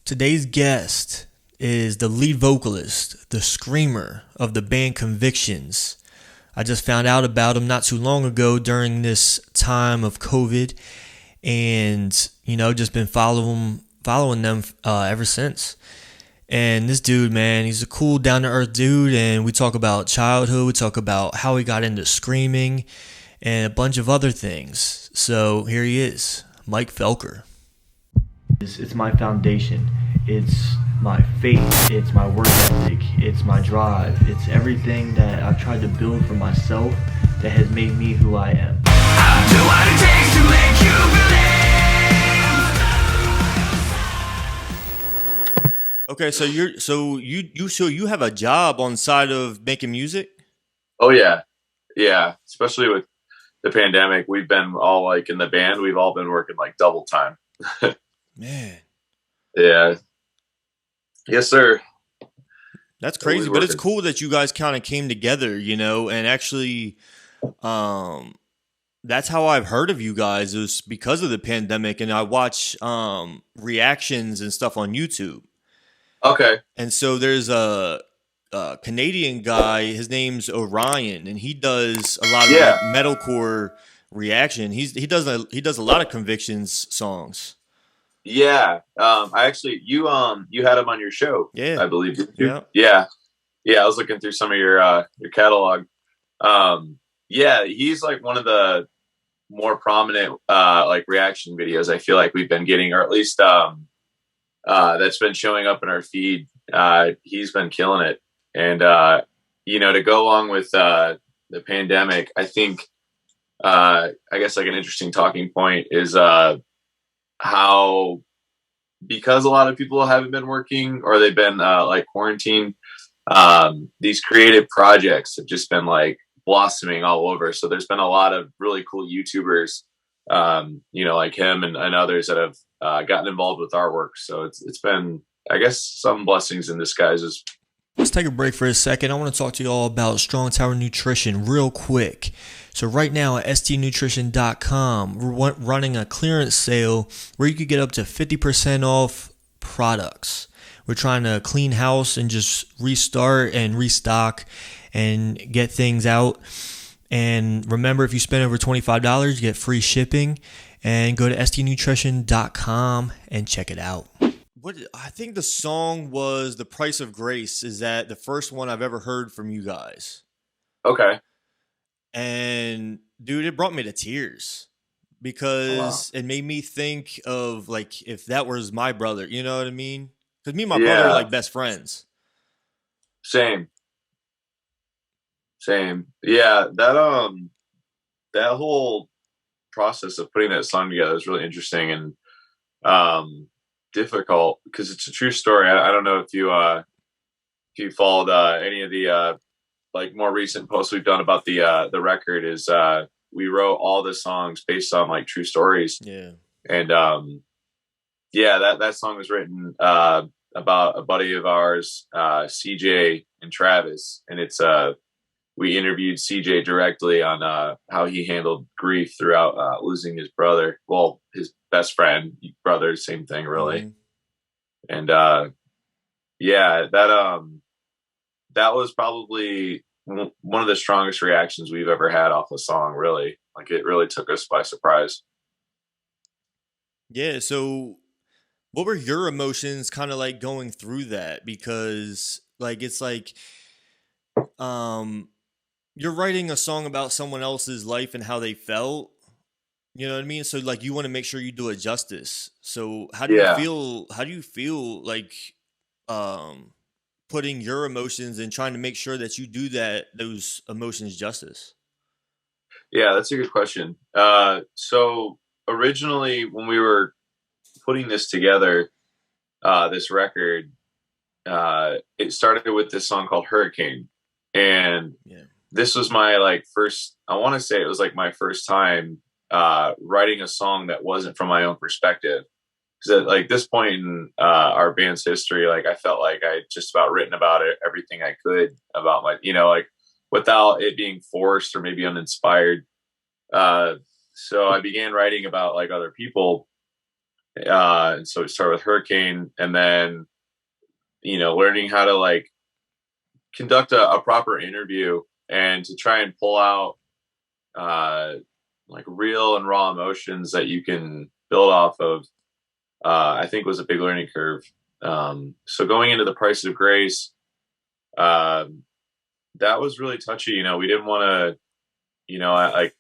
Today's guest is the lead vocalist, the screamer of the band Convictions. I just found out about him not too long ago during this time of COVID, and just been following them ever since. And this dude, man, he's a cool, down-to-earth dude, and we talk about childhood, we talk about how he got into screaming, and a bunch of other things. So here he is, Mike Felker. It's my foundation. It's my faith. It's my work ethic. It's my drive. It's everything that I've tried to build for myself that has made me who I am. I'll do what it takes to make you believe. Okay, so you have a job on the side of making music? Oh yeah. Especially with the pandemic, we've been all like in the band. We've all been working like double time. Man. Yeah. Yes, sir. That's crazy, but it's cool that you guys kind of came together, and actually, that's how I've heard of you guys is because of the pandemic, and I watch reactions and stuff on YouTube. Okay. And so there's a Canadian guy, his name's Orion, and he does a lot of like metalcore reaction. He does a lot of Convictions songs. Yeah. I actually you had him on your show. Yeah. I believe. Yeah. I was looking through some of your catalog. He's like one of the more prominent like reaction videos I feel like we've been getting, or at least that's been showing up in our feed. He's been killing it. And to go along with the pandemic, I think I guess like an interesting talking point is how, because a lot of people haven't been working or they've been like quarantined, these creative projects have just been like blossoming all over. So there's been a lot of really cool YouTubers, like him and others that have gotten involved with our work. So it's been, I guess, some blessings in disguise. Let's take a break for a second. I want to talk to you all about Strong Tower Nutrition real quick. So right now at stnutrition.com, we're running a clearance sale where you could get up to 50% off products. We're trying to clean house and just restart and restock and get things out. And remember, if you spend over $25, you get free shipping. And go to stnutrition.com and check it out. I think the song was The Price of Grace. Is that the first one I've ever heard from you guys? Okay. And dude, it brought me to tears because it made me think of like if that was my brother, you know what I mean? Because me and my brother are like best friends. Same. Yeah, that whole process of putting that song together is really interesting and difficult because it's a true story. I don't know if you followed any of the like more recent posts we've done about the record. Is we wrote all the songs based on like true stories. Yeah. And that song was written about a buddy of ours, CJ and Travis, and it's we interviewed CJ directly on how he handled grief throughout losing his brother. Well, his best friend, brother, same thing, really. Mm-hmm. And that was probably one of the strongest reactions we've ever had off a song. Really, like it really took us by surprise. Yeah. So, what were your emotions, kind of like going through that? Because, like, it's like, you're writing a song about someone else's life and how they felt. You know what I mean? So like you want to make sure you do it justice. So how do you feel like putting your emotions and trying to make sure that you do those emotions justice? Yeah, that's a good question. So originally when we were putting this together, this record, it started with this song called Hurricane. And this was my like first, I want to say it was like my first time writing a song that wasn't from my own perspective. Because at like this point in our band's history, like I felt like I just about written about it, everything I could about my, like without it being forced or maybe uninspired. So I began writing about like other people. And so we started with Hurricane, and then, learning how to like conduct a proper interview and to try and pull out like real and raw emotions that you can build off of, I think was a big learning curve. So going into The Price of Grace, that was really touchy. We didn't want to, like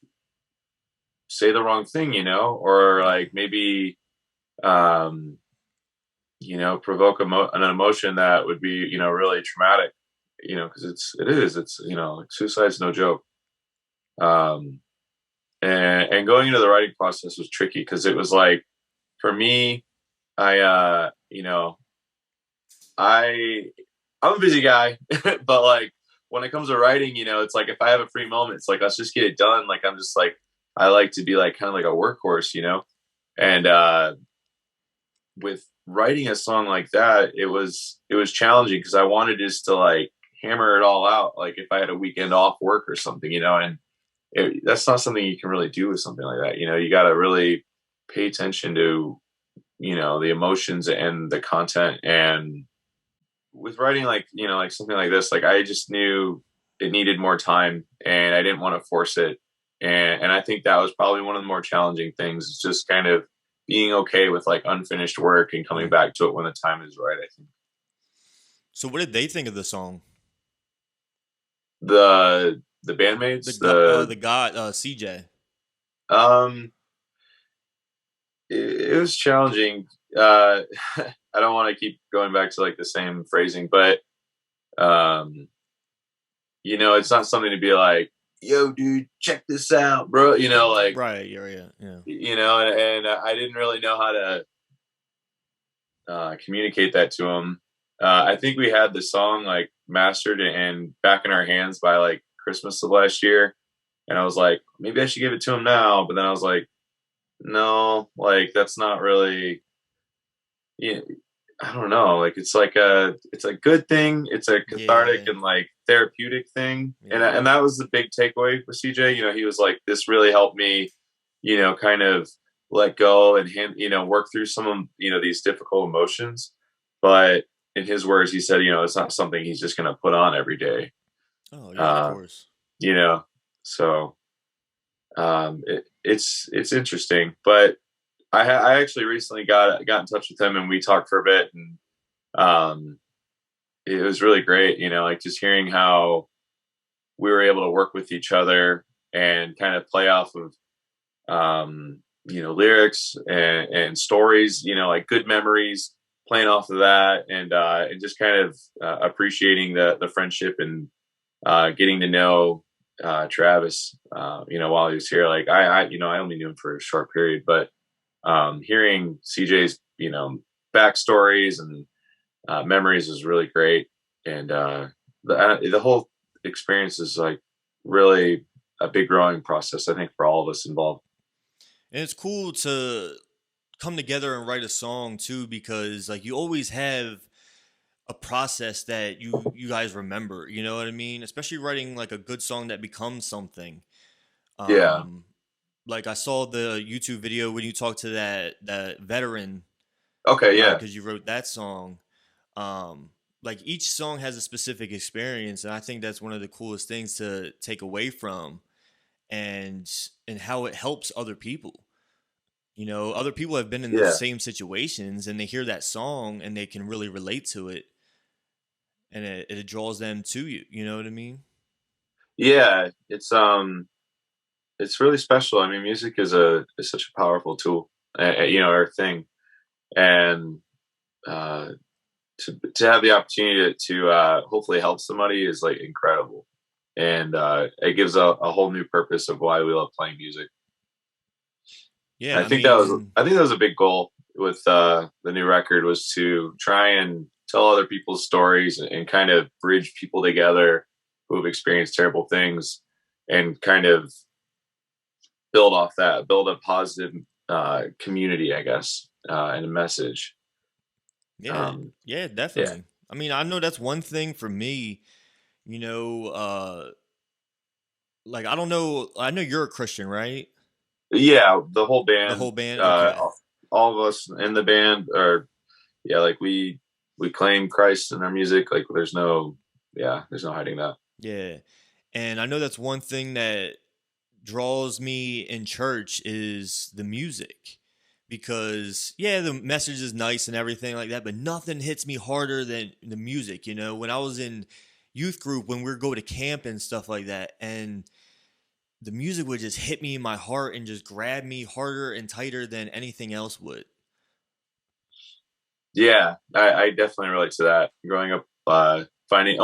say the wrong thing, or like maybe, provoke an emotion that would be, really traumatic, because it's, like suicide's no joke. And going into the writing process was tricky because it was like, for me, I'm a busy guy, but like when it comes to writing, it's like if I have a free moment, it's like let's just get it done. Like I'm just like I like to be like kind of like a workhorse, and with writing a song like that, it was challenging because I wanted just to like hammer it all out. Like if I had a weekend off work or something, and that's not something you can really do with something like that. You got to really pay attention to, the emotions and the content. And with writing, like, like something like this, like I just knew it needed more time and I didn't want to force it. And I think that was probably one of the more challenging things, is just kind of being okay with like unfinished work and coming back to it when the time is right, I think. So what did they think of the song? The bandmates, the guy, CJ. It was challenging. I don't want to keep going back to like the same phrasing, but it's not something to be like, yo, dude, check this out, bro. Like, right, yeah. And I didn't really know how to communicate that to him. I think we had the song like mastered and back in our hands by like Christmas of last year, and I was like, maybe I should give it to him now. But then I was like, no, like that's not really. Yeah, I don't know. Like it's a good thing. It's a cathartic and like therapeutic thing. Yeah. And that was the big takeaway with CJ. He was like, this really helped me, kind of let go and work through some of, these difficult emotions. But in his words, he said, it's not something he's just going to put on every day. Oh yeah, of course. So it's interesting, but I actually recently got in touch with him and we talked for a bit, and it was really great, like just hearing how we were able to work with each other and kind of play off of lyrics and stories, like good memories, playing off of that, and just kind of appreciating the friendship and getting to know Travis, while he was here. Like I only knew him for a short period, but hearing CJ's, backstories and memories was really great. And the whole experience is like really a big growing process, I think, for all of us involved. And it's cool to come together and write a song too, because like you always have a process that you guys remember, you know what I mean? Especially writing like a good song that becomes something. Yeah. Like I saw the YouTube video when you talked to that veteran. Okay, yeah. Because you wrote that song. Like each song has a specific experience, and I think that's one of the coolest things to take away from, and how it helps other people. Other people have been in the same situations, and they hear that song and they can really relate to it, and it draws them to you. You know what I mean? Yeah, it's really special. I mean, music is such a powerful tool, or thing, and to have the opportunity to hopefully help somebody is like incredible, and it gives a whole new purpose of why we love playing music. Yeah, I think that was a big goal with the new record, was to try and tell other people's stories and kind of bridge people together who have experienced terrible things, and kind of build off that, build a positive community, I guess, and a message. Yeah, definitely. Yeah. I mean, I know that's one thing for me, like, I don't know. I know you're a Christian, right? Yeah, the whole band. Okay. all of us in the band are, yeah, like we claim Christ in our music. Like there's no hiding that. Yeah. And I know that's one thing that draws me in church is the music. Because yeah, the message is nice and everything like that, but nothing hits me harder than the music. You know, when I was in youth group, when we would go to camp and stuff like that, and the music would just hit me in my heart and just grab me harder and tighter than anything else would. Yeah, I definitely relate to that. Growing up, finding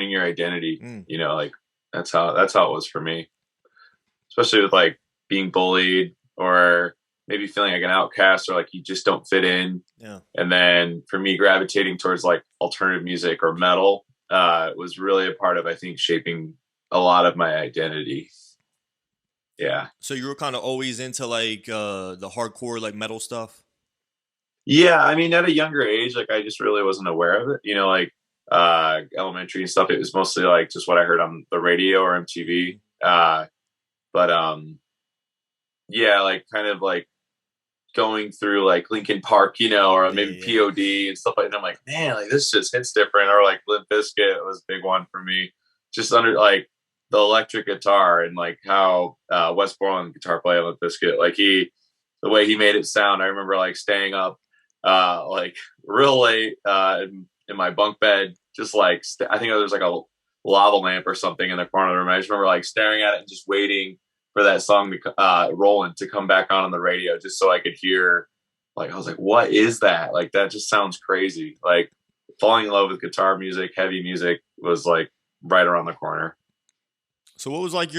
your identity. You know, like that's how it was for me. Especially with like being bullied or maybe feeling like an outcast or like you just don't fit in. Yeah. And then for me, gravitating towards like alternative music or metal was really a part of, I think, shaping a lot of my identity. Yeah. So you were kind of always into like the hardcore like metal stuff? Yeah, I mean, at a younger age, like I just really wasn't aware of it. You know, like elementary and stuff. It was mostly like just what I heard on the radio or MTV. But yeah, like kind of like going through like Linkin Park, you know, or maybe POD and stuff like that. I'm like, man, like this just hits different. Or like Limp Bizkit was a big one for me. Just under like the electric guitar and like how Wes Borland, guitar player on Limp Bizkit, like the way he made it sound. I remember like staying up like real late in my bunk bed, just like I think there was like a lava lamp or something in the corner of the room. I just remember like staring at it and just waiting for that song to Roland to come back on the radio, just so I could hear. Like I was like, what is that? Like that just sounds crazy. Like falling in love with guitar music, heavy music was like right around the corner. So what was like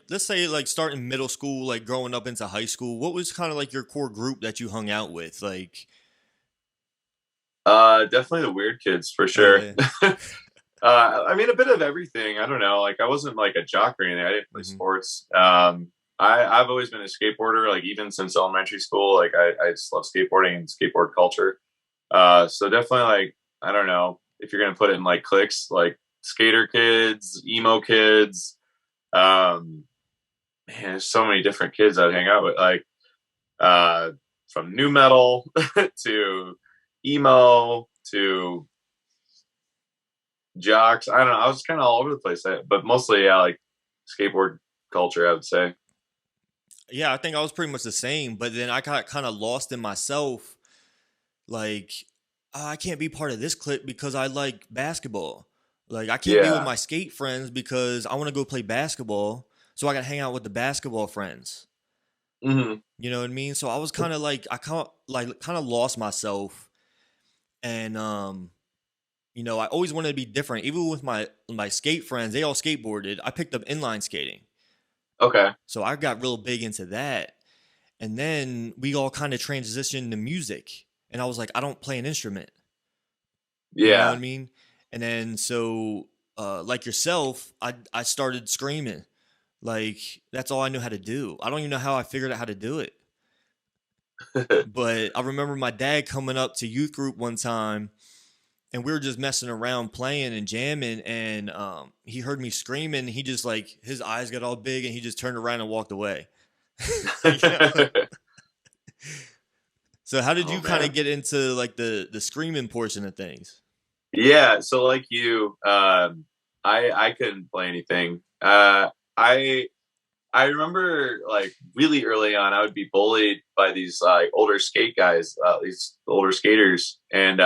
let's say like starting middle school, like growing up into high school, what was kind of like your core group that you hung out with? Like definitely the weird kids for sure. Yeah. I mean, a bit of everything. I don't know. Like, I wasn't like a jock or anything. I didn't play sports. I've always been a skateboarder. Like, even since elementary school, like I just love skateboarding and skateboard culture. So definitely, like, I don't know if you're gonna put it in like cliques, like skater kids, emo kids. Man, there's so many different kids I'd hang out with. Like, from new metal to emo to jocks. I don't know. I was kind of all over the place, but mostly, yeah, like skateboard culture, I would say. Yeah, I think I was pretty much the same, but then I got kind of lost in myself. Like, I can't be part of this clique because I like basketball. Like, I can't be with my skate friends because I want to go play basketball. So I got to hang out with the basketball friends. Mm-hmm. You know what I mean? So I was kind of like, I kind of lost myself. And, you know, I always wanted to be different. Even with my skate friends, they all skateboarded. I picked up inline skating. Okay. So I got real big into that. And then we all kind of transitioned to music. And I was like, I don't play an instrument. Yeah. You know what I mean? And then so, like yourself, I started screaming. Like, that's all I knew how to do. I don't even know how I figured out how to do it. But I remember my dad coming up to youth group one time, and we were just messing around playing and jamming, and he heard me screaming. He just like, his eyes got all big and he just turned around and walked away. So how did you kind of get into like the screaming portion of things? Yeah, so like you, I couldn't play anything. I remember like really early on, I would be bullied by these like older skate guys, these older skaters, and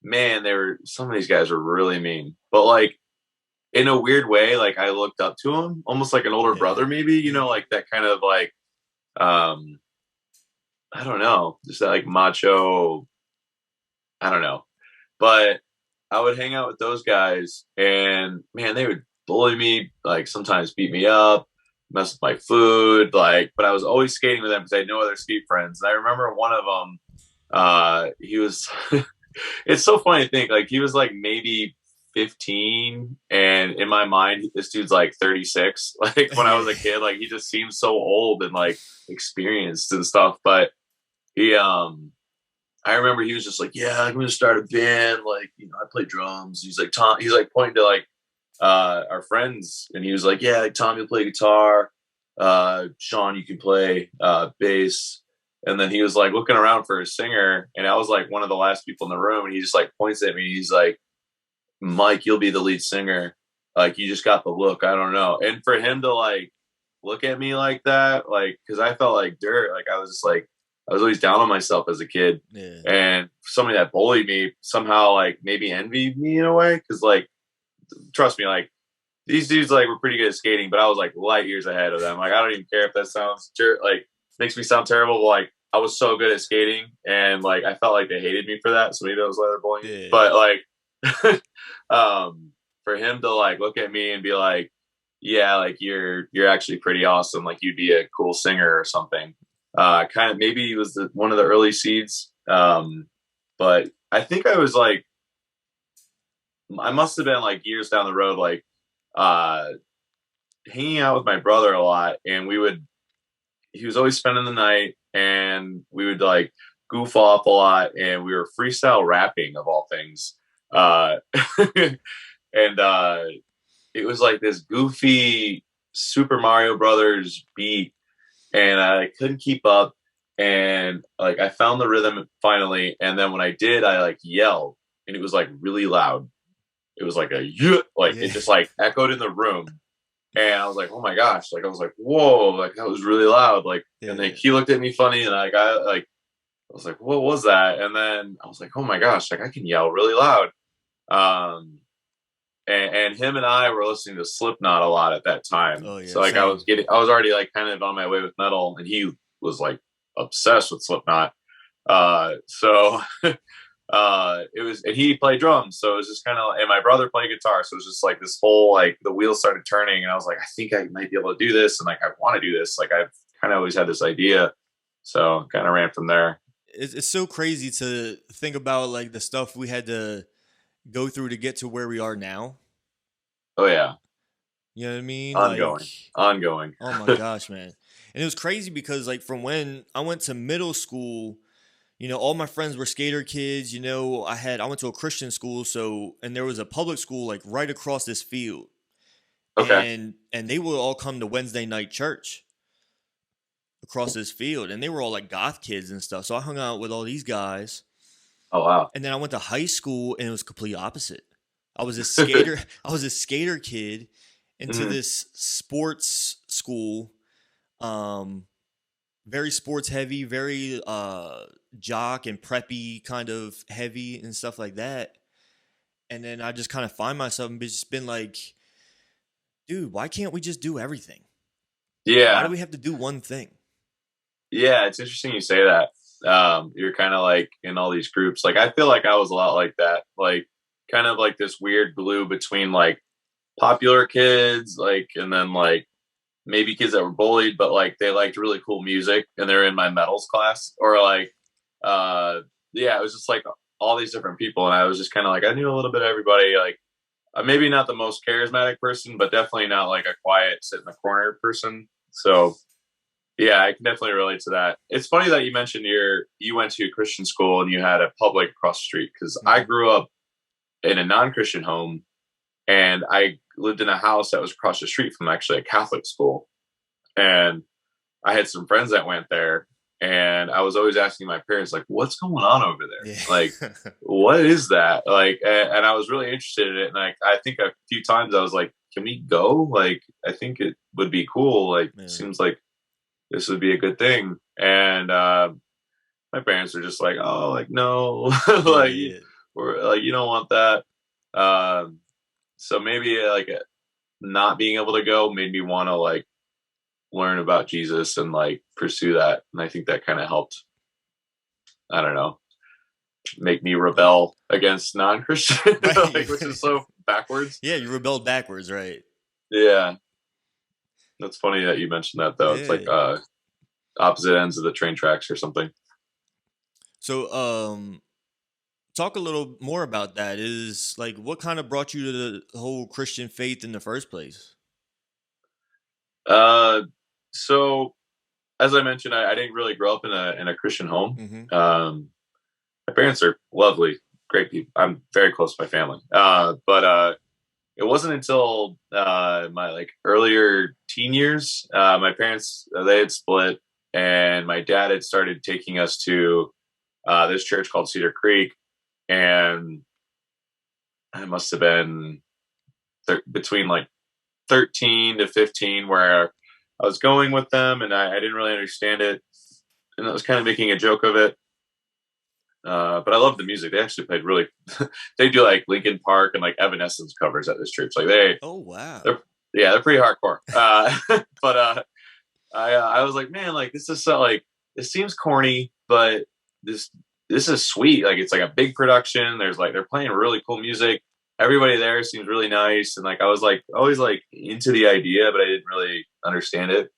man, some of these guys were really mean, but like in a weird way, like I looked up to them, almost like an older brother, maybe, you know, like that kind of like, I don't know, just that like macho, I don't know, but I would hang out with those guys, and man, they would bully me, like sometimes beat me up, mess with my food, like, but I was always skating with them because I had no other skate friends. And I remember one of them, he was, it's so funny to think, like, he was like maybe 15, and in my mind, this dude's like 36. Like, when I was a kid, like, he just seemed so old and like experienced and stuff. But he, I remember he was just like, yeah, I'm going to start a band. Like, you know, I play drums. He's like, Tom, he's like pointing to like, our friends, and he was like, yeah, like, Tom, you play guitar, Sean, you can play bass, And then he was like looking around for a singer, and I was like one of the last people in the room, and he just like points at me. He's like, Mike, you'll be the lead singer. Like, you just got the look. I don't know. And for him to like look at me like that, like, because I felt like dirt. Like, I was just like, I was always down on myself as a kid. Yeah. And somebody that bullied me somehow like maybe envied me in a way. Cause like, trust me, like these dudes like were pretty good at skating, but I was like light years ahead of them. Like, I don't even care if that sounds like makes me sound terrible. But like, I was so good at skating, and like I felt like they hated me for that. So maybe that was why they're bullying me. But like, for him to like look at me and be like, yeah, like you're actually pretty awesome. Like, you'd be a cool singer or something. Kind of maybe he was one of the early seeds. But I think I was like, I must have been like years down the road, like hanging out with my brother a lot, and he was always spending the night, and we would like goof off a lot, and we were freestyle rapping of all things. And it was like this goofy Super Mario Brothers beat, and I couldn't keep up. And like, I found the rhythm finally. And then when I did, I like yelled, and it was like really loud. It was like it just like echoed in the room. And I was like, oh my gosh. Like, I was like, whoa, like that was really loud. Like, and then he looked at me funny, and I was like, what was that? And then I was like, oh my gosh, like I can yell really loud. And him and I were listening to Slipknot a lot at that time. Oh, yeah, so like, same. I was already like kind of on my way with metal, and he was like obsessed with Slipknot. So and he played drums. So it was just kind of, and my brother played guitar. So it was just like this whole, like the wheels started turning, and I was like, I think I might be able to do this. And like, I want to do this. Like, I've kind of always had this idea. So kind of ran from there. It's so crazy to think about like the stuff we had to go through to get to where we are now. Oh yeah. You know what I mean? Ongoing. Oh my gosh, man. And it was crazy because like from when I went to middle school, you know, all my friends were skater kids. You know, I went to a Christian school, and there was a public school like right across this field. Okay. And they would all come to Wednesday night church across this field, and they were all like goth kids and stuff. So I hung out with all these guys. Oh wow. And then I went to high school, and it was complete opposite. I was a skater. I was a skater kid into this sports school. Very sports heavy, very jock and preppy kind of heavy and stuff like that. And then I just kind of find myself and just been like, dude, why can't we just do everything? Yeah. Why do we have to do one thing? Yeah, it's interesting you say that. You're kind of like in all these groups. Like, I feel like I was a lot like that. Like, kind of like this weird glue between like popular kids, like, and then like maybe kids that were bullied, but like they liked really cool music, and they're in my metals class, or like, it was just like all these different people. And I was just kind of like, I knew a little bit of everybody. Like, maybe not the most charismatic person, but definitely not like a quiet sit in the corner person. So yeah, I can definitely relate to that. It's funny that you mentioned you went to a Christian school and you had a public across the street, because I grew up in a non-Christian home, and I lived in a house that was across the street from actually a Catholic school. And I had some friends that went there, and I was always asking my parents, like, what's going on over there? Yeah. Like, what is that? Like, and I was really interested in it. And I think a few times I was like, can we go? Like, I think it would be cool. Like, it seems like this would be a good thing. And my parents were just like, oh, like, no, like, or like, you don't want that. So maybe like not being able to go made me want to like learn about Jesus and like pursue that. And I think that kind of helped, I don't know, make me rebel against non-Christian, right. Like, which is so backwards. Yeah, you rebelled backwards, right? Yeah. That's funny that you mentioned that, though. Yeah. It's like opposite ends of the train tracks or something. So, talk a little more about that. Is like, what kind of brought you to the whole Christian faith in the first place? So as I mentioned, I didn't really grow up in a Christian home. My parents are lovely, great people. I'm very close to my family. But it wasn't until my like earlier teen years, my parents, they had split, and my dad had started taking us to this church called Cedar Creek, and I must have been between like 13 to 15 where I was going with them, and I didn't really understand it, and I was kind of making a joke of it. But I love the music. They actually played really. They do like Linkin Park and like Evanescence covers at this church. Like Oh wow. they're pretty hardcore. But I was like, man, like this is so like this seems corny, but this is sweet. Like it's like a big production. There's like they're playing really cool music. Everybody there seems really nice, and like I was like always like into the idea, but I didn't really understand it.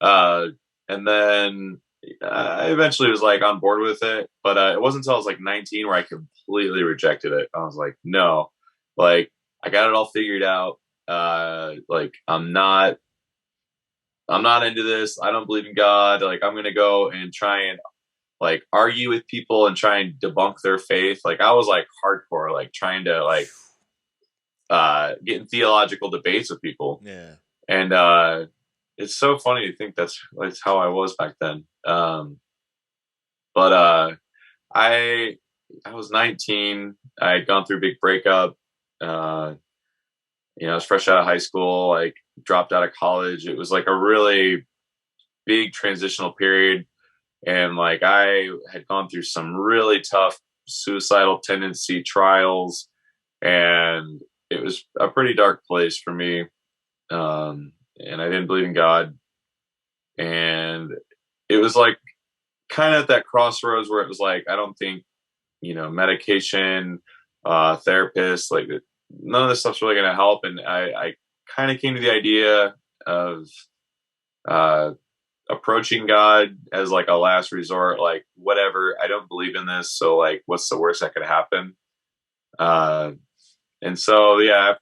And then I eventually was like on board with it, but it wasn't until I was like 19 where I completely rejected it. I was like, no, like I got it all figured out. Like I'm not into this. I don't believe in God. Like I'm going to go and try and like argue with people and try and debunk their faith. Like I was like hardcore, like trying to like, get in theological debates with people. Yeah. And, it's so funny to think that's how I was back then. But I was 19. I had gone through a big breakup. I was fresh out of high school, like dropped out of college. It was like a really big transitional period. And like I had gone through some really tough suicidal tendency trials, and it was a pretty dark place for me. And I didn't believe in God. And it was like kind of at that crossroads where it was like, I don't think, medication, therapists, like none of this stuff's really going to help. And I kind of came to the idea of, approaching God as like a last resort, like whatever, I don't believe in this. So like, what's the worst that could happen? And so, yeah,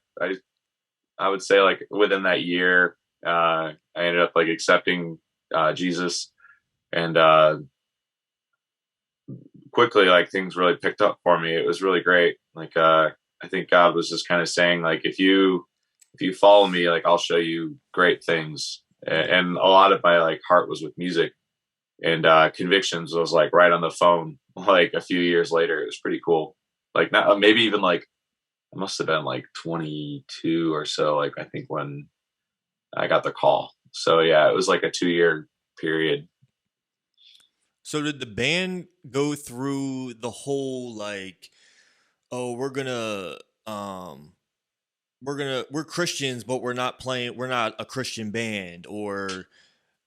I would say like within that year, I ended up like accepting, Jesus, and, quickly, like things really picked up for me. It was really great. Like, I think God was just kind of saying like, if you follow me, like I'll show you great things. And a lot of my like heart was with music, and Convictions was like right on the phone like a few years later. It was pretty cool. Like not maybe even like I must have been like 22 or so, like I think when I got the call. So yeah, it was like a 2-year period. So did the band go through the whole like, oh, we're Christians, but we're not a Christian band, or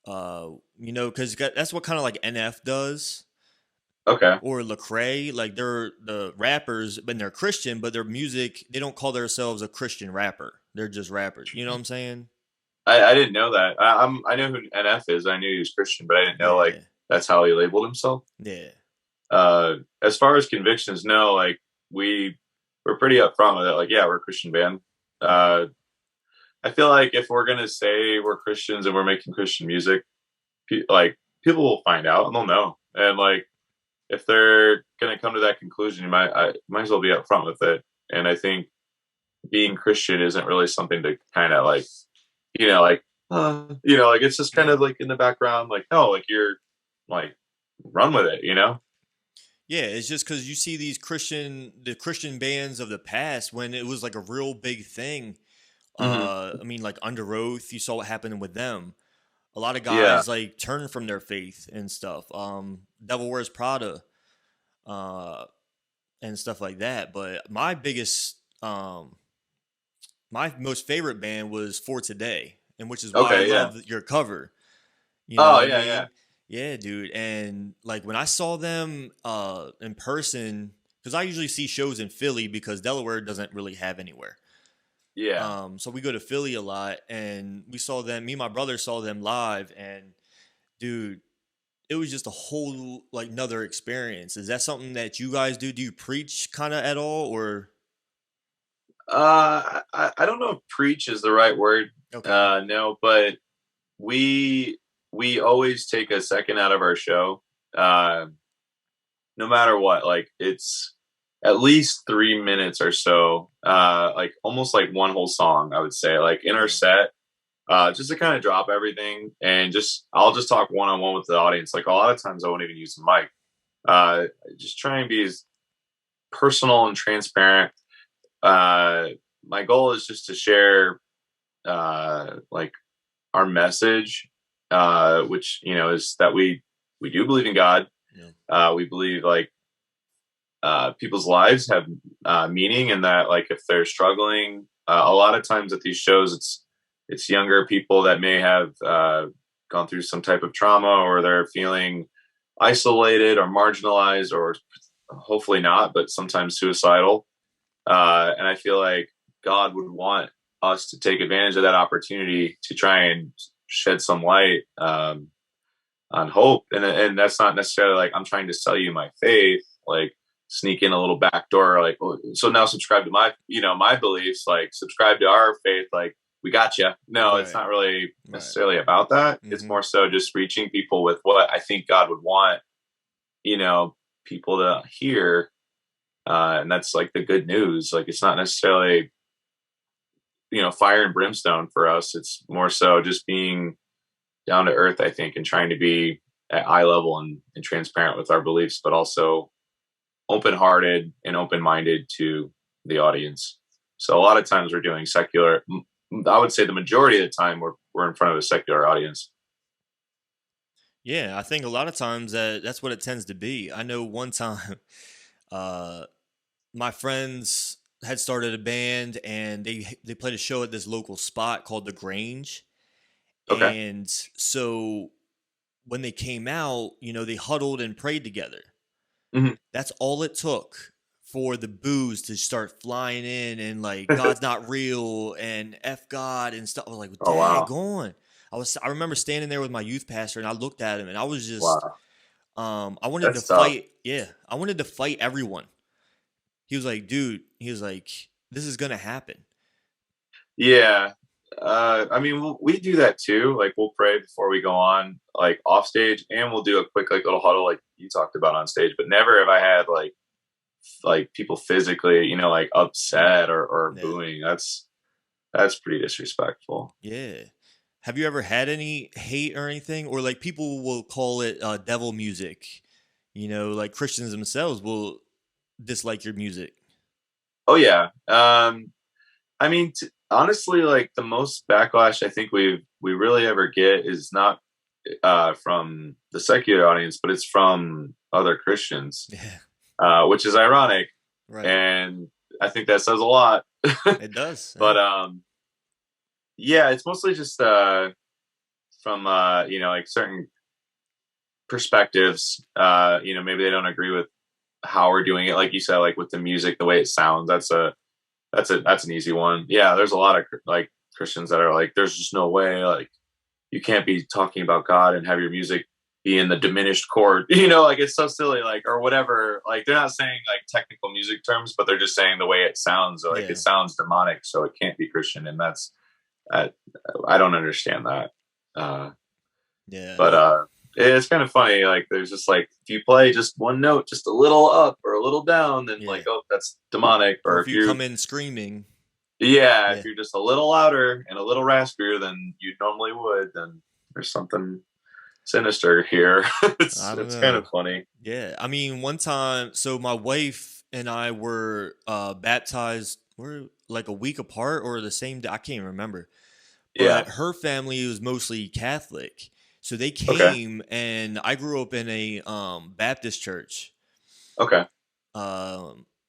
because that's what kind of like NF does. Okay. Or Lecrae, like they're the rappers, but they're Christian, but their music, they don't call themselves a Christian rapper. They're just rappers. You know what I'm saying? I didn't know that. I know who NF is. I knew he was Christian, but I didn't know like that's how he labeled himself. Yeah. As far as Convictions, no, like we're pretty upfront with it. Like, yeah, we're a Christian band. I feel like if we're gonna say we're Christians and we're making Christian music, like people will find out and they'll know. And like if they're gonna come to that conclusion, you might as well be upfront with it. And I think being Christian isn't really something to kind of like, like it's just kind of like in the background. Like no, like you're like run with it, Yeah, it's just because you see the Christian bands of the past when it was like a real big thing. Mm-hmm. I mean, like Under Oath, you saw what happened with them. A lot of guys like turned from their faith and stuff. Devil Wears Prada, and stuff like that. But my most favorite band was For Today, and which is why I love your cover. You know what I mean? Yeah. Yeah, dude. And like when I saw them in person, because I usually see shows in Philly because Delaware doesn't really have anywhere. Yeah. So we go to Philly a lot, and we saw them. Me and my brother saw them live, and dude, it was just a whole like another experience. Is that something that you guys do? Do you preach kind of at all, or? I don't know if preach is the right word. Okay. No, but we always take a second out of our show, no matter what. Like it's at least 3 minutes or so, like almost like one whole song, I would say. Like in our set, just to kind of drop everything and I'll just talk one on one with the audience. Like a lot of times I won't even use the mic. Just try and be as personal and transparent. My goal is just to share like our message, which is that we do believe in God. Yeah. We believe like people's lives have meaning, and that like if they're struggling, a lot of times at these shows, it's younger people that may have gone through some type of trauma, or they're feeling isolated or marginalized, or hopefully not, but sometimes suicidal. And I feel like God would want us to take advantage of that opportunity to try and shed some light on hope. And that's not necessarily like I'm trying to sell you my faith, like sneak in a little back door, like, oh, so now subscribe to my beliefs, like subscribe to our faith, like we got you. No, right. It's not really necessarily about that. Mm-hmm. It's more so just reaching people with what I think God would want, people to hear. And that's like the good news. Like, it's not necessarily, fire and brimstone for us. It's more so just being down to earth, I think, and trying to be at eye level and transparent with our beliefs, but also open-hearted and open-minded to the audience. So a lot of times we're doing secular. I would say the majority of the time we're in front of a secular audience. Yeah, I think a lot of times that's what it tends to be. I know one time my friends had started a band, and they played a show at this local spot called The Grange. Okay. And so when they came out, they huddled and prayed together. Mm-hmm. That's all it took for the boos to start flying in, and like God's not real and F God and stuff. I was like, daggone. I remember standing there with my youth pastor, and I looked at him, and I was just, I wanted to fight. Yeah, I wanted to fight everyone. He was like, dude, this is going to happen. Yeah. I mean, we do that too. Like, we'll pray before we go on, like off stage, and we'll do a quick, like, little huddle, like you talked about on stage, but never have I had like people physically, like upset or booing. That's pretty disrespectful. Yeah. Have you ever had any hate or anything? Or like people will call it devil music, like Christians themselves will dislike your music. Oh yeah. I mean, honestly, like the most backlash I think we really ever get is not from the secular audience, but it's from other Christians. Yeah. Which is ironic. Right. And I think that says a lot. It does. But yeah, it's mostly just from like certain perspectives. Maybe they don't agree with how we're doing it, like you said, like with the music, the way it sounds. That's an easy one. Yeah, there's a lot of like Christians that are like, there's just no way, like you can't be talking about God and have your music be in the diminished chord, like it's so silly, like, or whatever. Like they're not saying like technical music terms, but they're just saying the way it sounds, like It sounds demonic, so it can't be Christian. And that's I don't understand that. But it's kind of funny. Like there's just like, if you play just one note, just a little up or a little down, then like, oh, that's demonic. Or if you come in screaming. Yeah, if you're just a little louder and a little raspier than you normally would, then there's something sinister here. It's kind of funny. Yeah, I mean, one time, so my wife and I were baptized. We're like a week apart or the same day. I can't even remember. But her family was mostly Catholic. So they came, and I grew up in a Baptist church. Okay.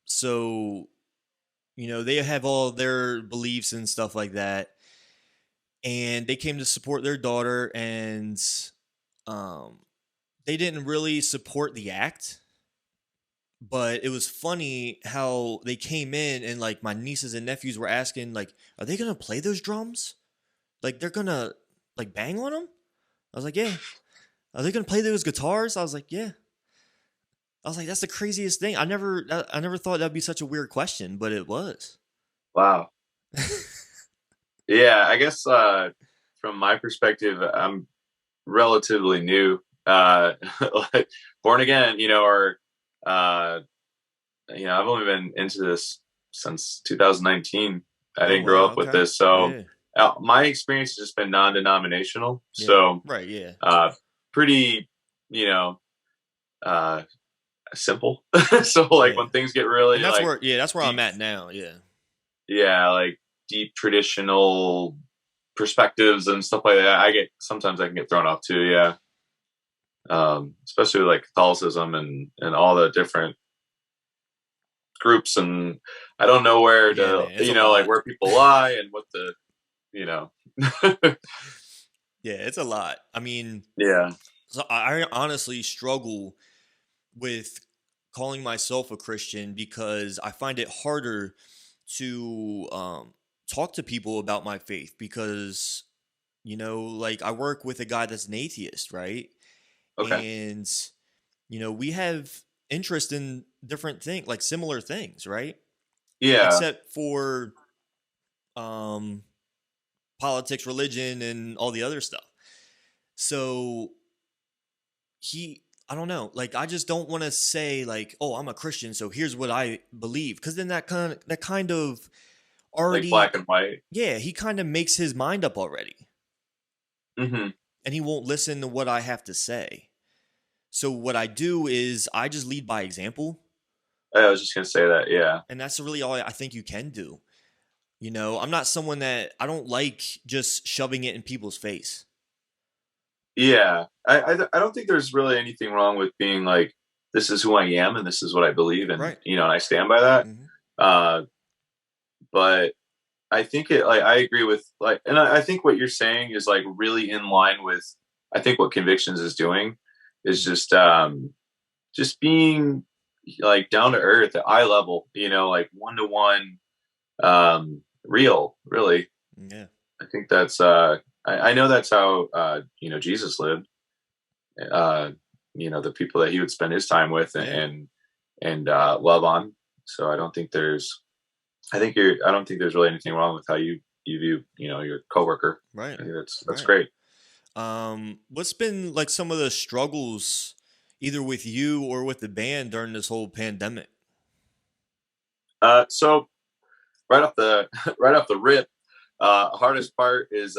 So, they have all their beliefs and stuff like that. And they came to support their daughter, and they didn't really support the act. But it was funny how they came in, and like my nieces and nephews were asking, like, are they going to play those drums? Like they're going to like bang on them? I was like, yeah. Are they going to play those guitars? I was like, yeah. I was like, that's the craziest thing. I never thought that'd be such a weird question, but it was. Wow. Yeah, I guess from my perspective, I'm relatively new, like born again, or I've only been into this since 2019. I didn't grow up with this, so my experience has just been non-denominational. Yeah. So, Right. Yeah. pretty, uh, simple. So like Yeah. when things get really And that's like where, that's where I'm deep, at now. Yeah. yeah, like deep traditional perspectives and stuff like that, sometimes I can get thrown off too. Yeah. Especially like Catholicism and all the different groups, and I don't know where Yeah, to, man. It's a lot. like where people lie and what the, you know, Yeah, it's a lot. I mean, yeah, so I honestly struggle with calling myself a Christian because I find it harder to talk to people about my faith because, like I work with a guy that's an atheist, right? okay, And, we have interest in different things, like similar things, right? yeah, Except for um, politics, religion, and all the other stuff. So I don't know, like I just don't want to say like, oh, I'm a Christian, so here's what I believe, because then that kind of like already, black and white. yeah, he kind of makes his mind up already, Hmm. and he won't listen to what I have to say. So what I do is I just lead by example, I was just gonna say that. Yeah, and that's really all I think you can do. I'm not someone that I don't like just shoving it in people's face. yeah. I don't think there's really anything wrong with being like, this is who I am and this is what I believe, and Right. and I stand by that. Hmm. Uh, but I think I agree with like, and I think what you're saying is like really in line with, I think what Convictions is doing is just being like down to earth at eye level, like one to one, real, really. Yeah. I think that's, I know that's how, Jesus lived, uh, the people that he would spend his time with Yeah. and love on. So I don't think there's really anything wrong with how you view, your coworker. Right. I think that's Right. great. What's been like some of the struggles either with you or with the band during this whole pandemic? So right off the right off the rip, hardest part is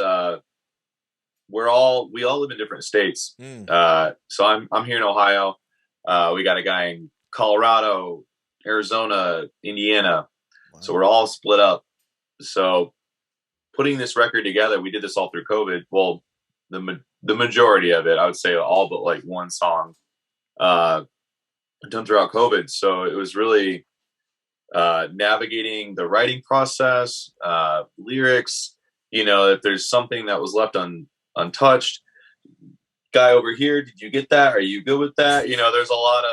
we all live in different states. Mm. So I'm here in Ohio. We got a guy in Colorado, Arizona, Indiana. Wow. So we're all split up. So putting this record together, we did this all through COVID. Well, the majority of it, I would say all but like one song, done throughout COVID. So it was really navigating the writing process, lyrics. If there's something that was left untouched, guy over here, did you get that? Are you good with that? There's a lot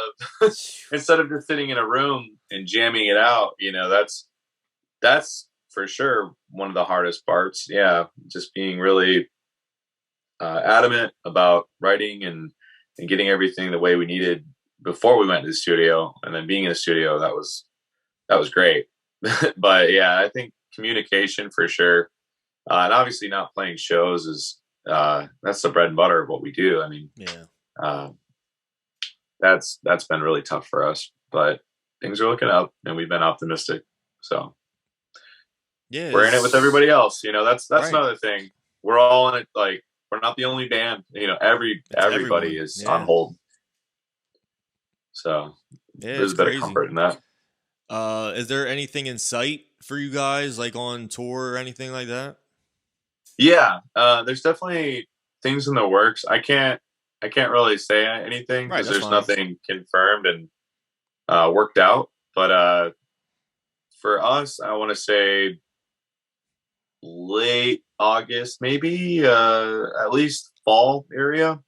of instead of just sitting in a room and jamming it out. That's for sure one of the hardest parts. Yeah, just being really adamant about writing and getting everything the way we needed before we went to the studio, and then being in the studio, that was great. But yeah, I think communication for sure, and obviously not playing shows is that's the bread and butter of what we do. I mean, Yeah. That's been really tough for us, but things are looking up, and we've been optimistic. So Yeah. we're in it with everybody else. That's Right. another thing. We're all in it. Like, we're not the only band. Everybody everyone. is Yeah. on hold. So Yeah, there's it's a bit of crazy. comfort in that. Is there anything in sight for you guys, like on tour or anything like that? Yeah, there's definitely things in the works. I can't really say anything Right, because that's there's fine. nothing confirmed and worked out. But for us, I want to say late August, maybe at least fall area.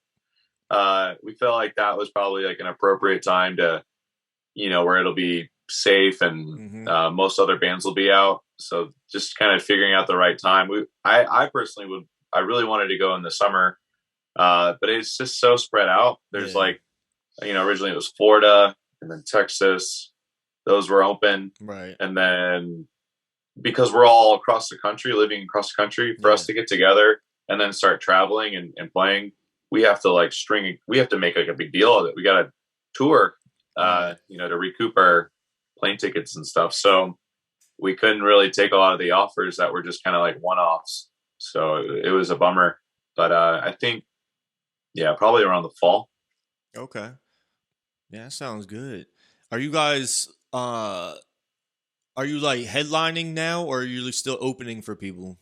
We felt like that was probably like an appropriate time to, where it'll be safe and most other bands will be out. So just kind of figuring out the right time. I personally I really wanted to go in the summer, but it's just so spread out. There's like, originally it was Florida and then Texas. Those were open. Right. And then because we're all across the country, living across the country, for us to get together and then start traveling and playing, we have to we have to make like a big deal of it. We got to tour, to recoup our plane tickets and stuff. So we couldn't really take a lot of the offers that were just kind of like one-offs. So it was a bummer. But I think, yeah, probably around the fall. Okay. Yeah, that sounds good. Are you guys are you like headlining now, or are you still opening for people?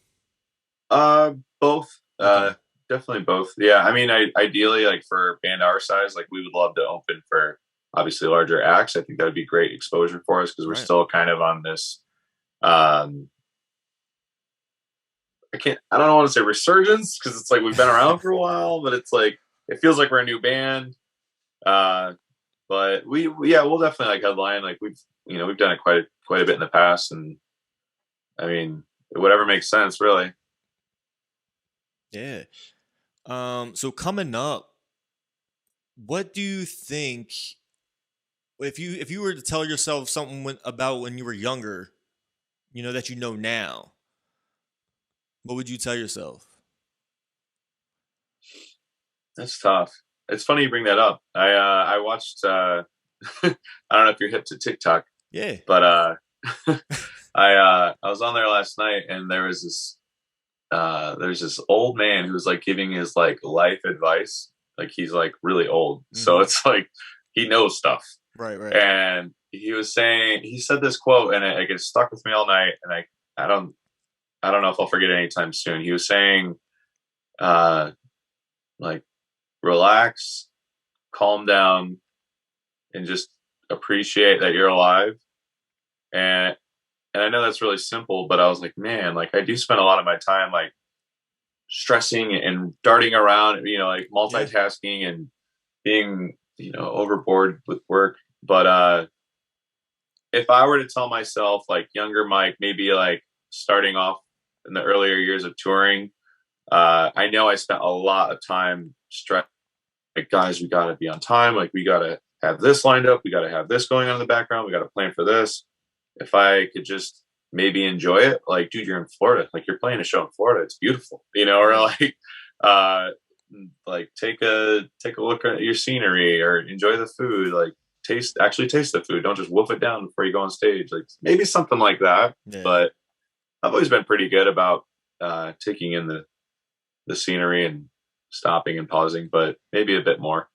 Both. Okay. Definitely both. Yeah, I mean, ideally, like for a band our size, like we would love to open for obviously larger acts. I think that would be great exposure for us because we're Right. still kind of on this. Um, I don't want to say resurgence because it's like we've been around for a while, but it's like it feels like we're a new band. Uh, but yeah, we'll definitely like headline. Like we've done it quite a bit in the past, and I mean, whatever makes sense, really. Yeah. So coming up, what do you think if you were to tell yourself something about when you were younger, that you know now, what would you tell yourself? That's tough. It's funny you bring that up. I watched. I don't know if you're hip to TikTok, Yeah. but I was on there last night, and there's this old man who's like giving his like life advice. Like he's like really old, so Mm-hmm. it's like he knows stuff. Right, right. And he said this quote, and it stuck with me all night. And I don't I don't know if I'll forget it anytime soon. He was saying, uh, like relax, calm down, and just appreciate that you're alive. And I know that's really simple, but I was like, man, like I do spend a lot of my time like stressing and darting around, like Yeah. multitasking and being, overboard with work. But if I were to tell myself like younger Mike, maybe like starting off in the earlier years of touring, I know I spent a lot of time stressing like, guys, we got to be on time. Like, we got to have this lined up. We got to have this going on in the background. We got to plan for this. If I could just maybe enjoy it, like, dude, you're in Florida. Like, you're playing a show in Florida. It's beautiful, or Right. uh, like take a look at your scenery or enjoy the food. Like, actually taste the food. Don't just wolf it down before you go on stage. Like, maybe something like that. Yeah. But I've always been pretty good about taking in the scenery and stopping and pausing, but maybe a bit more.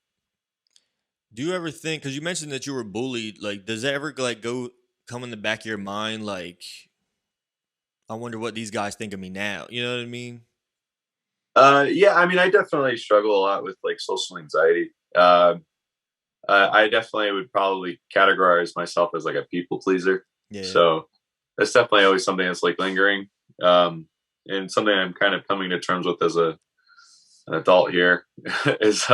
Do you ever think, because you mentioned that you were bullied, like, does that ever like go come in the back of your mind, like, I wonder what these guys think of me now? You know what I mean? Yeah, I mean, I definitely struggle a lot with like social anxiety. I definitely would probably categorize myself as like a people pleaser. Yeah. So that's definitely always something that's like lingering, and something I'm kind of coming to terms with as an adult here is,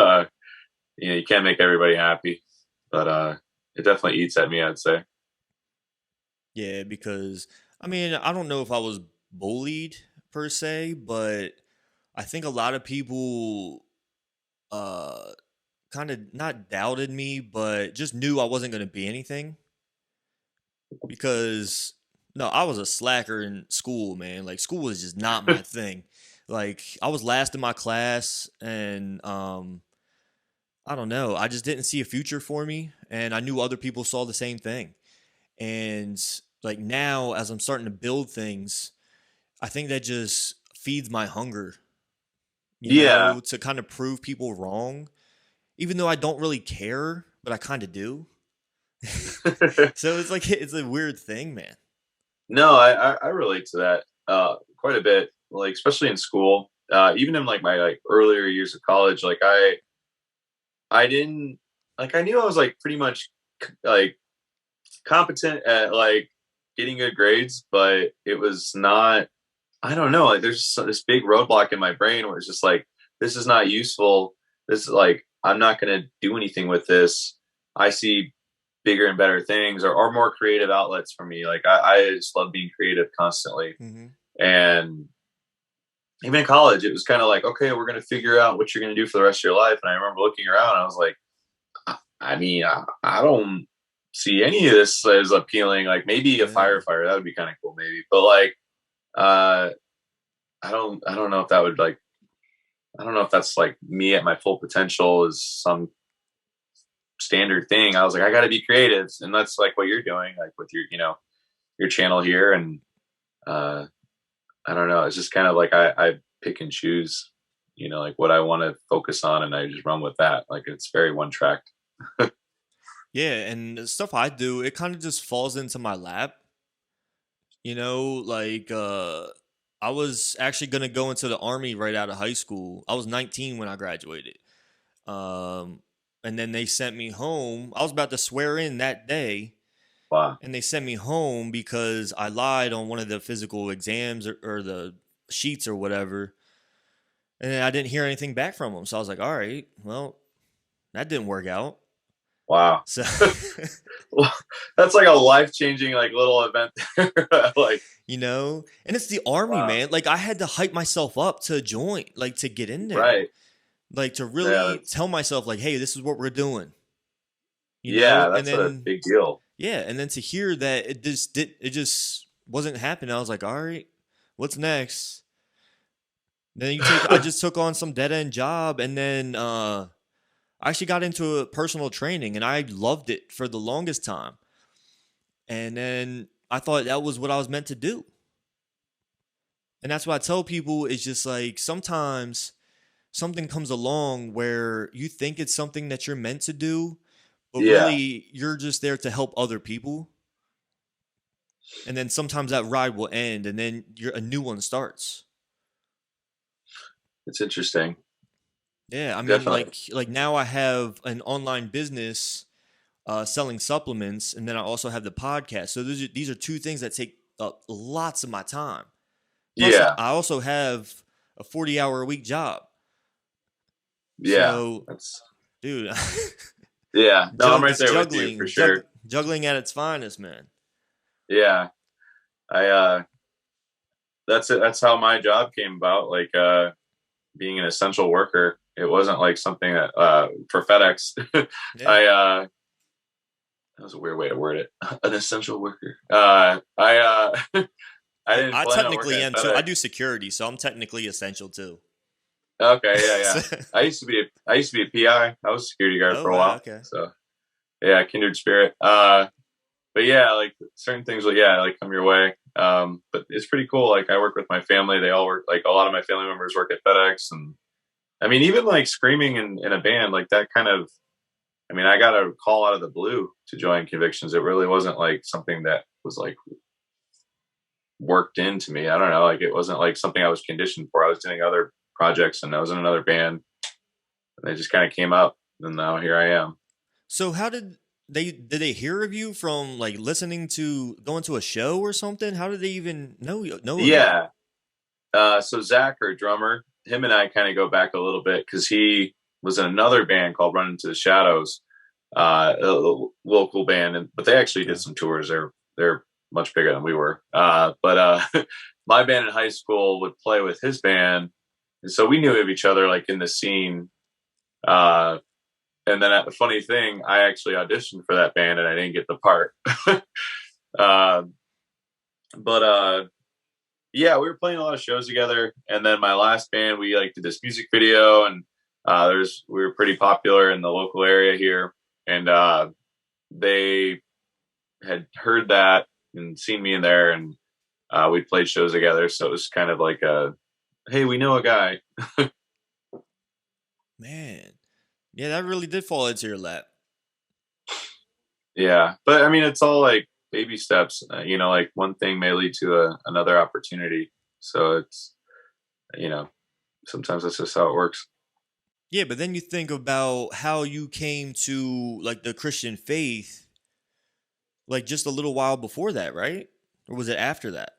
you can't make everybody happy, but it definitely eats at me, I'd say. Yeah, because I mean, I don't know if I was bullied per se, but I think a lot of people uh kind of not doubted me, but just knew I wasn't going to be anything because no, I was a slacker in school, man. Like school was just not my thing. Like I was last in my class and I don't know, I just didn't see a future for me and I knew other people saw the same thing. And like now as I'm starting to build things, I think that just feeds my hunger, Yeah. to kind of prove people wrong, even though I don't really care, but I kind of do. So it's like it's a weird thing, man. No, I relate to that quite a bit. Like especially in school, even in like my like earlier years of college, like I didn't like I knew I was like pretty much like competent at like getting good grades, but it was not. I don't know. Like there's this big roadblock in my brain where it's just like this is not useful. This is like I'm not going to do anything with this. I see bigger and better things or more creative outlets for me. Like I just love being creative constantly. Hmm. And even in college, it was kind of like, okay, we're going to figure out what you're going to do for the rest of your life. And I remember looking around, I was like, I mean, I don't see any of this as appealing. Like maybe a Yeah. firefighter, that would be kind of cool, maybe. But like, uh, I don't know if that would like, I don't know if that's like me at my full potential is some standard thing. I was like, I got to be creative, and that's like what you're doing, like with your, your channel here, and uh, I don't know. It's just kind of like I pick and choose, like what I want to focus on, and I just run with that. Like it's very one track. Yeah, and the stuff I do, it kind of just falls into my lap. Like I was actually gonna go into the army right out of high school. I was 19 when I graduated. Um, and then they sent me home. I was about to swear in that day, Wow. and they sent me home because I lied on one of the physical exams or the sheets or whatever. And then I didn't hear anything back from them. So I was like, all right, well, that didn't work out. Wow. So, Well, that's like a life changing like little event. Like, and it's the army, wow. man. Like I had to hype myself up to join, like to get in there. Right. Like to Yeah, really tell myself like, hey, this is what we're doing. yeah, And that's a then big deal. yeah, and then to hear that it just wasn't happening. I was like, all right, what's next? Then I just took on some dead end job, and then I actually got into a personal training, and I loved it for the longest time. And then I thought that was what I was meant to do. And that's what I tell people is just like sometimes something comes along where you think it's something that you're meant to do, but Yeah. really you're just there to help other people. And then sometimes that ride will end, and then a new one starts. It's interesting. Yeah, I mean, Definitely. like now I have an online business selling supplements, and then I also have the podcast. So these are two things that take up lots of my time. Plus, Yeah. I also have a 40-hour a week job. Yeah. So, That's dude, yeah. No, I'm right there with you juggling, for sure. juggling at its finest, man. Yeah. I that's it. That's how my job came about. Like being an essential worker. It wasn't like something that for FedEx. Yeah. That was a weird way to word it. An essential worker. I I didn't I plan on working technically at am too. I FedEx. do security, so I'm technically essential too. Okay, yeah. I used to be a PI. I was a security guard Oh, for a wow, while. okay. So yeah, kindred spirit. But yeah, like certain things will like come your way. But it's pretty cool. Like I work with my family. They all work, like a lot of my family members work at FedEx. And I mean, even like screaming in a band, like that kind of, I mean, I got a call out of the blue to join Convictions. It really wasn't like something that was like worked into me. I don't know. Like it wasn't like something I was conditioned for. I was doing other projects and I was in another band and they just kind of came up and now here I am. So how did they hear of you from like listening to going to a show or something? How did they even know of you? Yeah. So Zach, our drummer, him and I kind of go back a little bit because he was in another band called Run Into the Shadows, a local band, but they actually did some tours. They're much bigger than we were. But my band in high school would play with his band, and so we knew of each other like in the scene. And then the funny thing, I actually auditioned for that band and I didn't get the part. But yeah, we were playing a lot of shows together. And then my last band, we like did this music video, and we were pretty popular in the local area here. And they had heard that and seen me in there, and we played shows together. So it was kind of like hey, we know a guy. Man. Yeah, that really did fall into your lap. Yeah. But I mean, it's all like baby steps, like one thing may lead to another opportunity. So it's, sometimes that's just how it works. Yeah, but then you think about how you came to like the Christian faith, like just a little while before that, right? Or was it after that?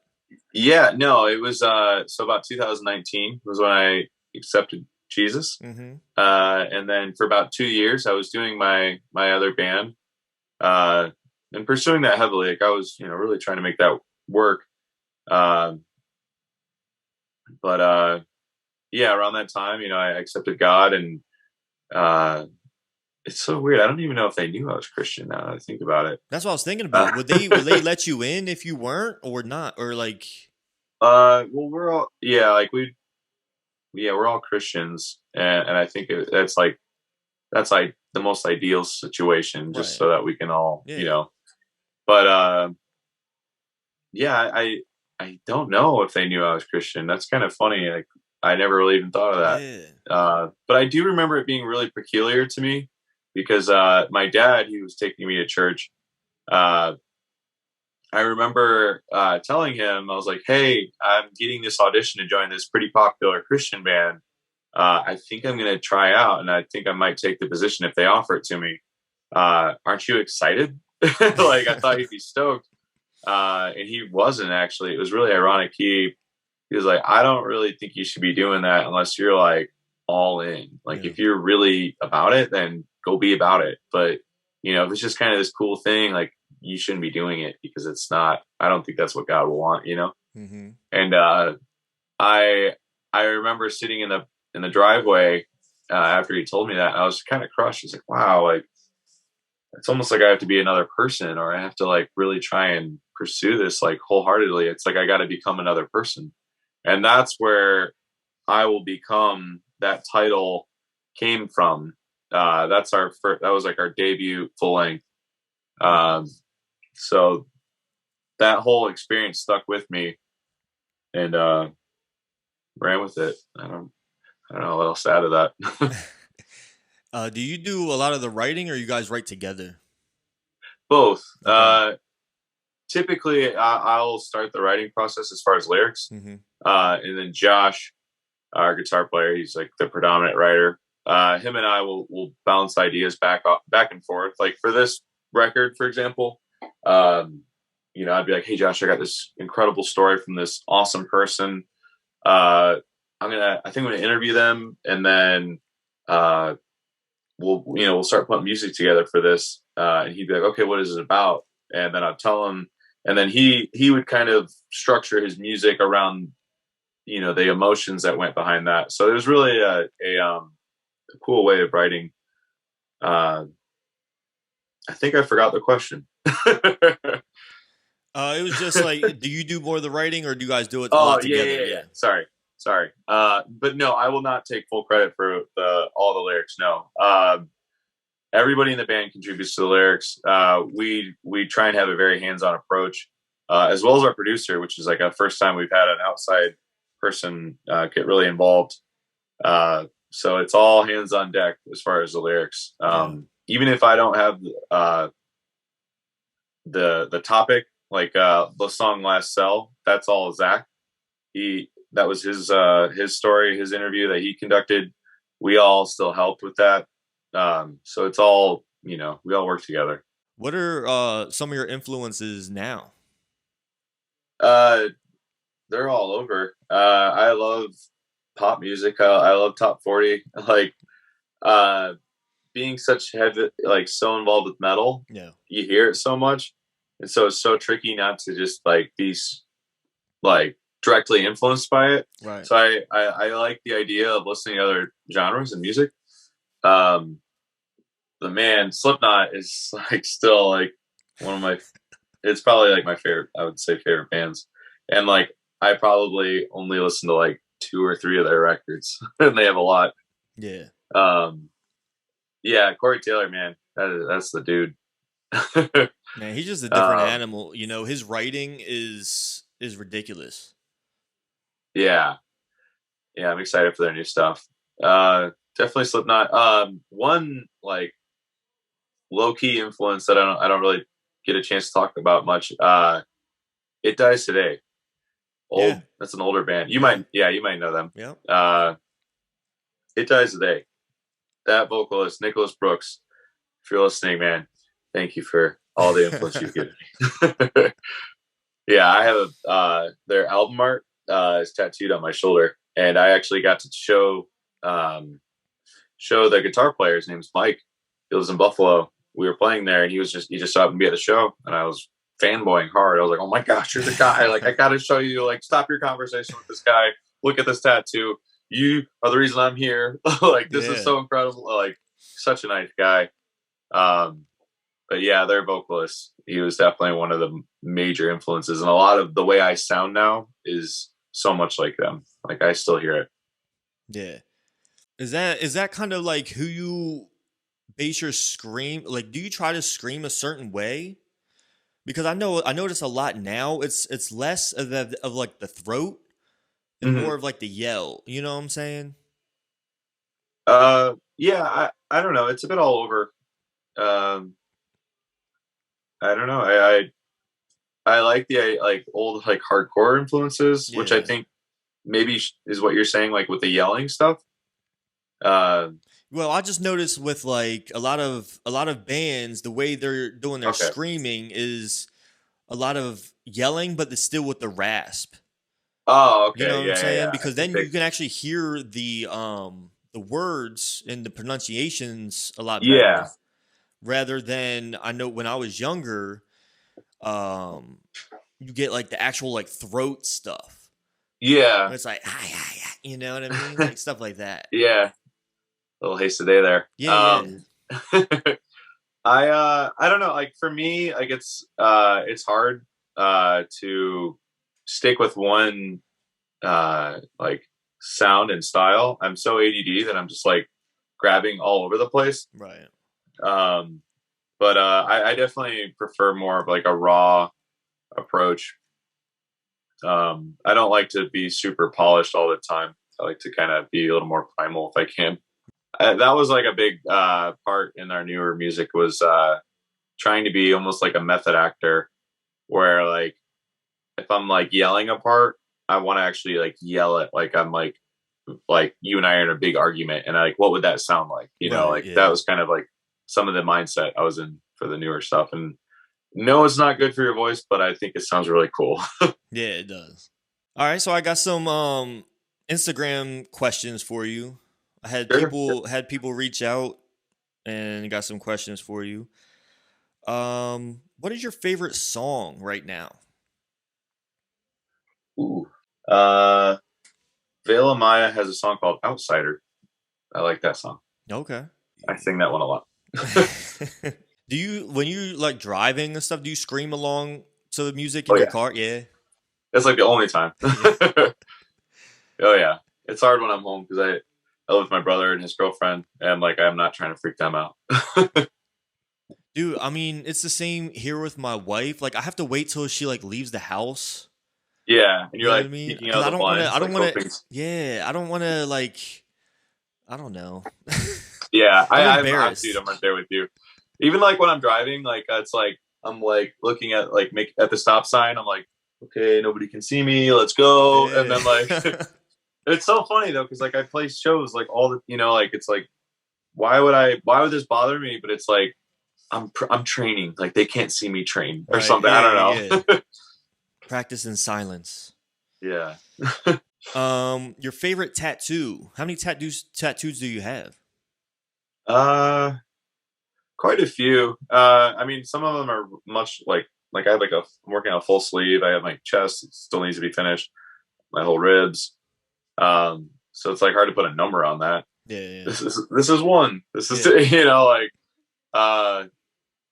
Yeah, no, it was, so about 2019 was when I accepted Jesus. Mm-hmm. And then for about 2 years, I was doing my other band, and pursuing that heavily. Like I was, really trying to make that work. But yeah, around that time, I accepted God, and it's so weird. I don't even know if they knew I was Christian now that I think about it. That's what I was thinking about. Would they let you in if you weren't or not? Or like well, we're all we're all Christians, and I think that's like the most ideal situation, just right. so that we can all, Yeah. But yeah, I don't know if they knew I was Christian. That's kind of funny. Like, I never really even thought of that. Yeah. But I do remember it being really peculiar to me because my dad, he was taking me to church. Uh, I remember telling him, I was like, "Hey, I'm getting this audition to join this pretty popular Christian band. I think I'm going to try out, and I think I might take the position if they offer it to me. Aren't you excited?" Like, I thought he'd be stoked, and he wasn't actually. It was really ironic. He was like, "I don't really think you should be doing that unless you're like all in. Like, Yeah. if you're really about it, then go be about it. But if it's just kind of this cool thing, like, you shouldn't be doing it because it's not. I don't think that's what God will want. Mm-hmm. And I remember sitting in the driveway after he told me that, and I was kind of crushed. It's like, wow, like it's almost like I have to be another person, or I have to like really try and pursue this like wholeheartedly. It's like I got to become another person, and that's where I will become. That title came from. That's our first. That was like our debut full length. So that whole experience stuck with me, and ran with it. I don't know what else to add to that. Do you do a lot of the writing, or you guys write together? Both. Okay. Typically, I'll start the writing process as far as lyrics, Mm-hmm. and then Josh, our guitar player, he's like the predominant writer. Him and I will bounce ideas back and forth. Like for this record, for example, I'd be like, "Hey, Josh, I got this incredible story from this awesome person. I think I'm gonna interview them, and then we'll start putting music together for this." And he'd be like, "Okay, what is it about?" And then I'd tell him, and then he would kind of structure his music around the emotions that went behind that. So it was really a cool way of writing. I think I forgot the question. It was just like, do you do more of the writing, or do you guys do it a Oh, lot yeah, together? yeah. Sorry. But no, I will not take full credit for all the lyrics. No. Everybody in the band contributes to the lyrics. We try and have a very hands-on approach, as well as our producer, which is like a first time we've had an outside person get really involved. So it's all hands on deck as far as the lyrics. Even if I don't have the topic, like the song "Last Cell," that's all Zach. That was his story, his interview that he conducted. We all still helped with that. So it's all, we all work together. What are some of your influences now? They're all over. I love pop music. I love top 40. Like, being such heavy, like so involved with metal, Yeah. you hear it so much. And so it's so tricky not to just like be like directly influenced by it. Right. So I like the idea of listening to other genres and music. The man Slipknot is like still like one of my, it's probably like my favorite, I would say favorite bands. And like, I probably only listen to like 2 or 3 of their records and they have a lot. Yeah. Yeah. Corey Taylor, man, that's the dude. Man, he's just a different animal. His writing is ridiculous. Yeah. I'm excited for their new stuff. Definitely Slipknot. One like low key influence that I don't really get a chance to talk about much. It Dies Today. Yeah. That's an older band. You might know them. Yeah. It Dies Today. That vocalist, Nicholas Brooks. If you're listening, man, thank you for all the influence you've given me. Yeah, I have their album art is tattooed on my shoulder, and I actually got to show the guitar player. His name's Mike. He lives in Buffalo. We were playing there, and he just saw me at the show, and I was fanboying hard. I was like, "Oh my gosh, you're the guy! Like, I got to show you. Like, stop your conversation with this guy. Look at this tattoo. You are the reason I'm here. Like, this is so incredible. Like, such a nice guy." But yeah, their vocalist, he was definitely one of the major influences, and a lot of the way I sound now is so much like them. Like, I still hear it. Yeah. Is that kind of like who you base your scream? Like, do you try to scream a certain way? Because I notice a lot now. It's less of like the throat and Hmm. more of like the yell. You know what I'm saying? Yeah, I don't know. It's a bit all over. Um, I don't know. I like the like old like hardcore influences, which I Yeah. think maybe is what you're saying, like with the yelling stuff. Uh, Well, I just noticed with like a lot of bands, the way they're doing their okay. screaming is a lot of yelling, but it's still with the rasp. Oh, You okay. know what I'm Yeah, yeah, saying? yeah. I Because think then they. you can actually hear the words and the pronunciations a lot Yeah, better. Rather than I know when I was younger, um, you get like the actual like throat stuff. yeah, Where it's like hi hi, hi, you know what I mean? Like stuff like that. yeah. Little haste today there. Yeah, yeah. I don't know. Like for me, like it's hard to stick with one like sound and style. I'm so ADD that I'm just like grabbing all over the place. Right. Um, but I definitely prefer more of like a raw approach. I don't like to be super polished all the time. I like to kind of be a little more primal if I can. That was like a big part in our newer music was trying to be almost like a method actor, where like if I'm like yelling a part, I want to actually like yell it like I'm like you and I are in a big argument, and like what would that sound like? You know, Right. like that Yeah. was kind of like some of the mindset I was in for the newer stuff. And no, it's not good for your voice, but I think it sounds really cool. Yeah, it does. All right, so I got some Instagram questions for you. I had Sure. people reach out and got some questions for you. What is your favorite song right now? Ooh. Uh, Vela Maya has a song called Outsider. I like that song. Okay. I sing that one a lot. Do you when you like driving and stuff, do you scream along to the music Oh in your yeah, car? Yeah. that's like the only time. Yeah. Oh yeah, it's hard when I'm home because I live with my brother and his girlfriend, and like I'm not trying to freak them out. Dude, I mean, it's the same here with my wife. Like I have to wait till she like leaves the house. Yeah, and You you're know what I like mean? peeking Because out I the don't want to. blinds, I don't like want to. hoping. Yeah, I don't want to like. I don't know. Yeah, I'm I'm dude, embarrassed. I'm right there with you. Even like when I'm driving, like it's like I'm like looking at like make at the stop sign. I'm like, okay, nobody can see me. Let's go. And then like Yeah. it's so funny though because like I play shows like all the like it's like why would this bother me? But it's like I'm training. Like they can't see me train or Right. something. I Yeah. Yeah. don't know. Practice in silence. Yeah. Your favorite tattoo? How many tattoos do you have? Uh, quite a few. I mean, some of them are much like I have I'm working on a full sleeve. I have my chest, it still needs to be finished. My whole ribs. So it's like hard to put a number on that. Yeah. Yeah. This is one. This is Yeah. like uh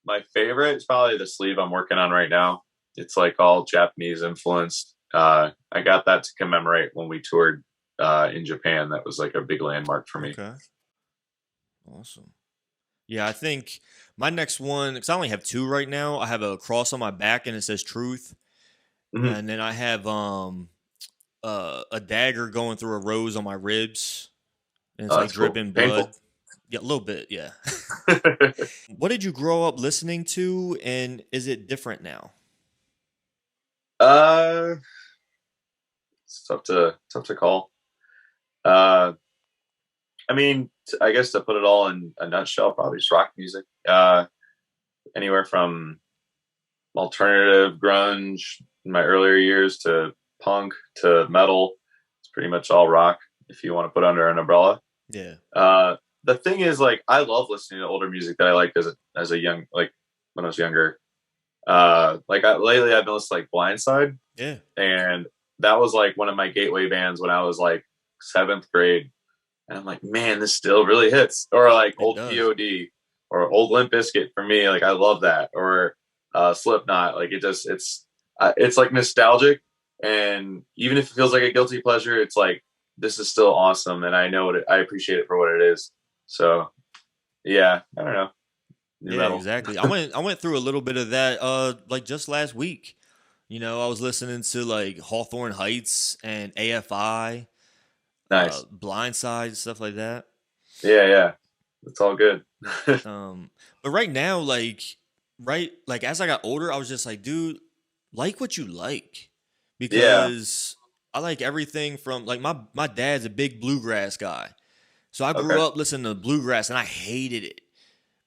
my favorite is probably the sleeve I'm working on right now. It's like all Japanese influenced. I got that to commemorate when we toured in Japan. That was like a big landmark for me. Okay. Awesome. Yeah, I think my next one, because I only have two right now. I have a cross on my back and it says truth. Mhm. And then I have a dagger going through a rose on my ribs. And it's Oh, like that's cool. dripping blood. Painful. Yeah, a little bit, yeah. What did you grow up listening to and is it different now? uh, it's tough to call. Uh, I mean, I guess to put it all in a nutshell, probably just rock music. Anywhere from alternative grunge in my earlier years to punk to metal. It's pretty much all rock if you want to put under an umbrella. Yeah. The thing is, like, I love listening to older music that I liked as a young, like when I was younger. Lately I've been listening to like Blindside, Yeah. and that was like one of my gateway bands when I was like seventh grade. And I'm like, man, this still really hits. Or like It old does. POD or old Limp Bizkit for me. Like I love that. Or Slipknot. Like it's like nostalgic. And even if it feels like a guilty pleasure, it's like this is still awesome, and I know I appreciate it for what it is. So yeah, I don't know. new Yeah, metal. exactly. I went through a little bit of that like just last week. I was listening to like Hawthorne Heights and AFI, Nice. Blindside, stuff like that. Yeah. It's all good. But right now, like as I got older, I was just like, dude, like what you like, Yeah. because I like everything from like my dad's a big bluegrass guy, so I Okay. grew up listening to bluegrass and I hated it.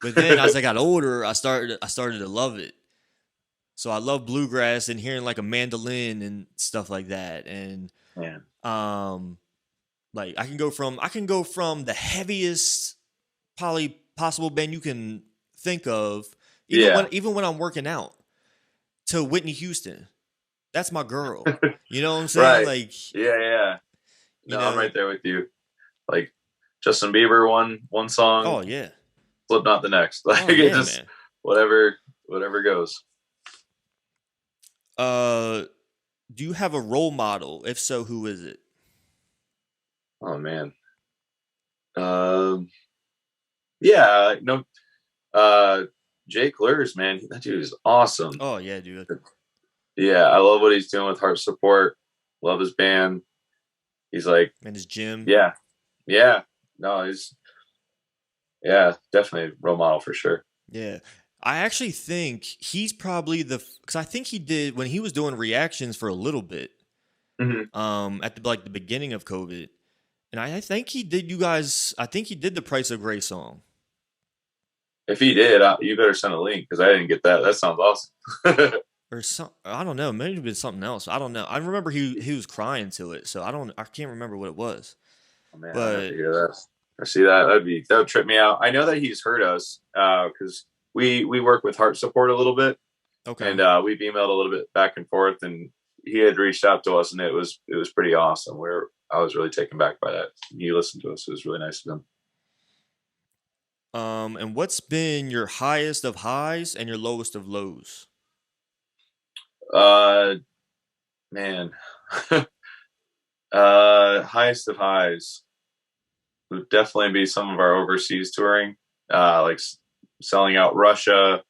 But then as I got older, I started to love it. So I love bluegrass and hearing like a mandolin and stuff like that, and Man. um, like I can go from the heaviest probably possible band you can think of, even Yeah. when I'm working out, to Whitney Houston. That's my girl. You know what I'm saying? Right. Like, Yeah. you No, I'm know, right there with you. Like Justin Bieber one song, oh yeah, Slipknot the next. Like oh it yeah, just man. whatever goes. Do you have a role model? If so, who is it? Oh man. Um yeah, no Jake Lurs, man. That dude is awesome. Oh yeah, dude. Yeah, I love what he's doing with Heart Support. Love his band. He's like, And his gym. yeah. No, he's definitely a role model for sure. Yeah. I actually think he's probably because I think he did when he was doing reactions for a little bit. Mhm. At the beginning of COVID, and I think he did. I think he did the Price of Gray song. If he did, you better send a link because I didn't get that. That sounds awesome. Or some, I don't know, maybe it been something else. I don't know. I remember he was crying to it, so I can't remember what it was. Oh, man, I have But to hear that. I see that. That would trip me out. I know that he's heard us because we work with Heart Support a little bit, okay, and we've emailed a little bit back and forth, and he had reached out to us, and it was pretty awesome. I was really taken back by that. He listened to us. It was really nice of him. and what's been your highest of highs and your lowest of lows? Man, highest of highs would definitely be some of our overseas touring, like selling out Russia,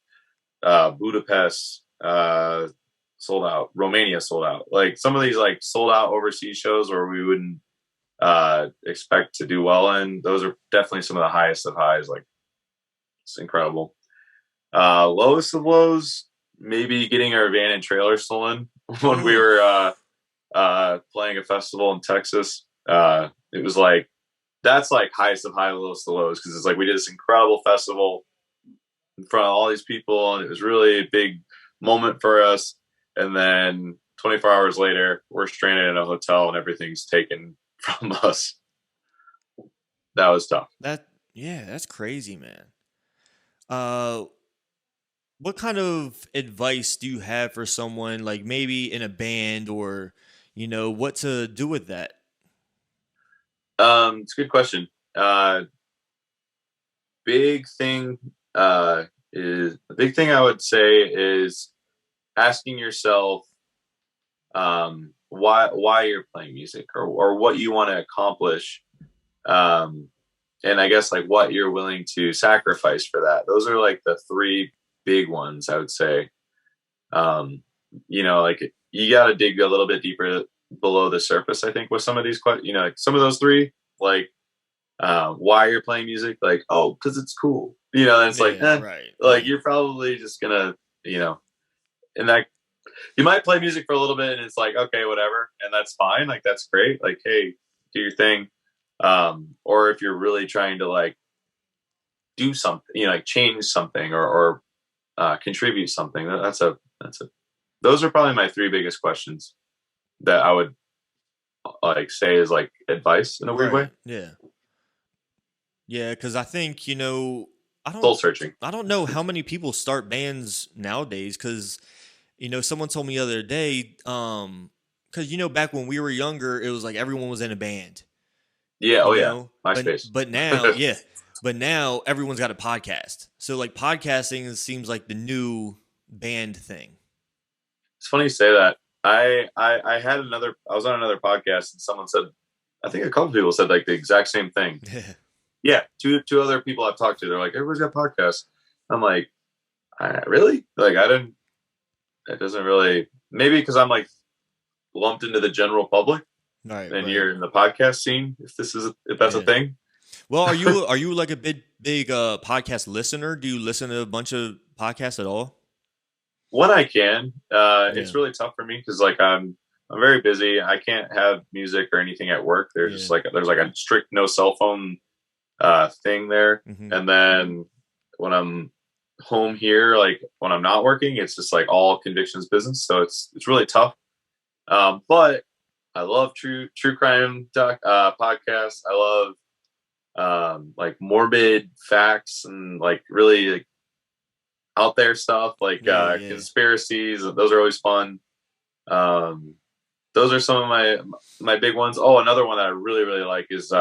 Budapest, sold out, Romania sold out. Like some of these like sold out overseas shows where we wouldn't expect to do well in. Those are definitely some of the highest of highs. Like it's incredible. Lowest of lows, maybe getting our van and trailer stolen when we were playing a festival in Texas. It was like that's like highest of high, lowest of lows, because it's like we did this incredible festival in front of all these people, and it was really a big moment for us. And then 24 hours later, we're stranded in a hotel and everything's taken from us. That was tough. That's crazy, man. What kind of advice do you have for someone like maybe in a band, or what to do with that? It's a good question. Big thing is the big thing I would say is asking yourself why you're playing music, or what you want to accomplish, and I guess like what you're willing to sacrifice for that. Those are like the three big ones I would say. Like you got to dig a little bit deeper below the surface, I think, with some of these questions. Like some of those three, like why you're playing music, like, oh, because it's cool, and it's like right, like you're probably just gonna and that you might play music for a little bit and it's like, okay, whatever, and that's fine, like that's great, like, hey, do your thing. Or if you're really trying to like do something, like change something, or contribute something, those are probably my three biggest questions that I would like say is like advice in a weird way. Yeah, because I think Soul searching. I don't know how many people start bands nowadays, because someone told me the other day, because back when we were younger, it was like everyone was in a band. Yeah. Oh yeah, MySpace. But now, yeah, but now everyone's got a podcast. So like podcasting seems like the new band thing. It's funny you say that. I was on another podcast and someone said, I think a couple people said like the exact same thing. Yeah, two other people I've talked to, they're like, everybody's got podcasts. I'm like, really? Like, I didn't. It doesn't really. Maybe because I'm like lumped into the general public, Right. and Right. you're in the podcast scene. If that's a Yeah. thing. Well, are you like a big podcast listener? Do you listen to a bunch of podcasts at all? When I can, Yeah. it's really tough for me because like I'm very busy. I can't have music or anything at work. There's just like there's like a strict no cell phone thing there. Mhm. And then when I'm home here, like when I'm not working, it's just like all convictions business. So it's really tough. But I love true crime podcasts. I love like morbid facts and like really like out there stuff like conspiracies. Those are always fun. Those are some of my big ones. Oh, another one that I really like is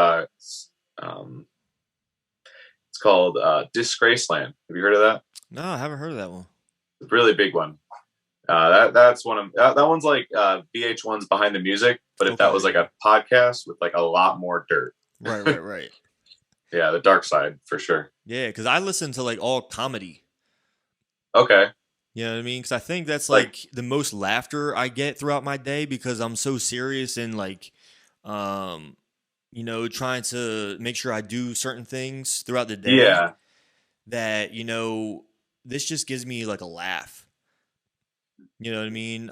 it's called Disgraceland. Have you heard of that? No, I haven't heard of that one. It's a really big one. That's one of that one's like VH1's Behind the Music, but if that was like a podcast with like a lot more dirt. Right. Yeah, the dark side for sure. Yeah, because I listen to like all comedy. Okay. You know what I mean? Because I think that's like the most laughter I get throughout my day because I'm so serious and like, you know, trying to make sure I do certain things throughout the day. Yeah. That, you know, this just gives me like a laugh. You know what I mean?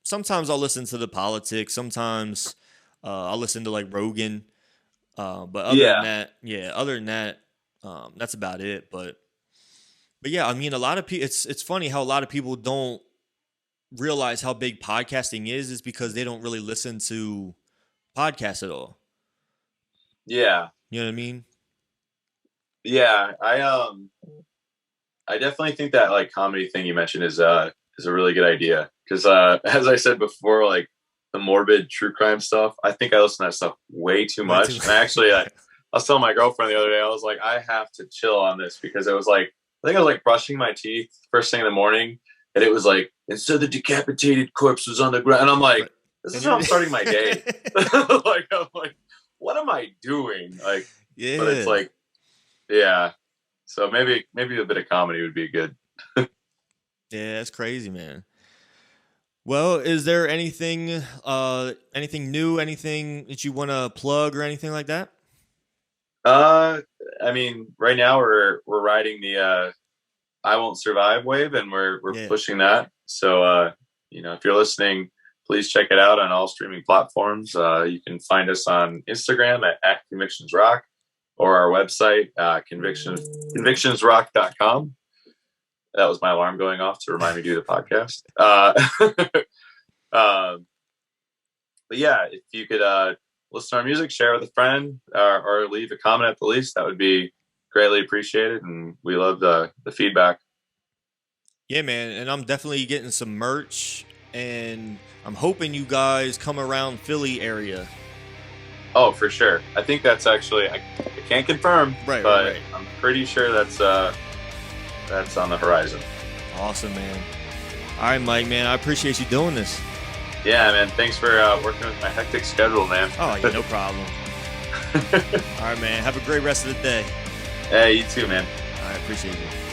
Sometimes I'll listen to the politics. Sometimes I'll listen to like Rogan. But other than that, that's about it. But yeah, I mean, a lot of people. It's funny how a lot of people don't realize how big podcasting is because they don't really listen to podcasts at all. Yeah, you know what I mean. Yeah, I definitely think that like comedy thing you mentioned is a really good idea because as I said before, like the morbid true crime stuff, I think I listen to that stuff way too much. And actually, I was telling my girlfriend the other day, I was like, I have to chill on this because it was like, I think I was like brushing my teeth first thing in the morning, and it was like, and so the decapitated corpse was on the ground, and I'm like, this is how I'm starting my day. Like, I'm like, what am I doing? Like, yeah, but it's like, yeah. So maybe a bit of comedy would be good. Yeah, that's crazy, man. Well, is there anything new, anything that you want to plug or anything like that? I mean, right now we're riding the I Won't Survive wave, and we're pushing that. So you know, if you're listening, please check it out on all streaming platforms. You can find us on Instagram at Convictions Rock, or our website convictionsrock.com. That was my alarm going off to remind me to do the podcast. But yeah, if you could listen to our music, share with a friend, or leave a comment at the least, that would be greatly appreciated. And we love the feedback. Yeah, man. And I'm definitely getting some merch, and I'm hoping you guys come around Philly area. Oh, for sure. I think that's actually, I can't confirm, but right. I'm pretty sure that's on the horizon. Awesome, man. All right, Mike, man, I appreciate you doing this. Yeah, man. Thanks for working with my hectic schedule, man. Oh, yeah, no problem. All right, man. Have a great rest of the day. Hey, you too, man. I appreciate you.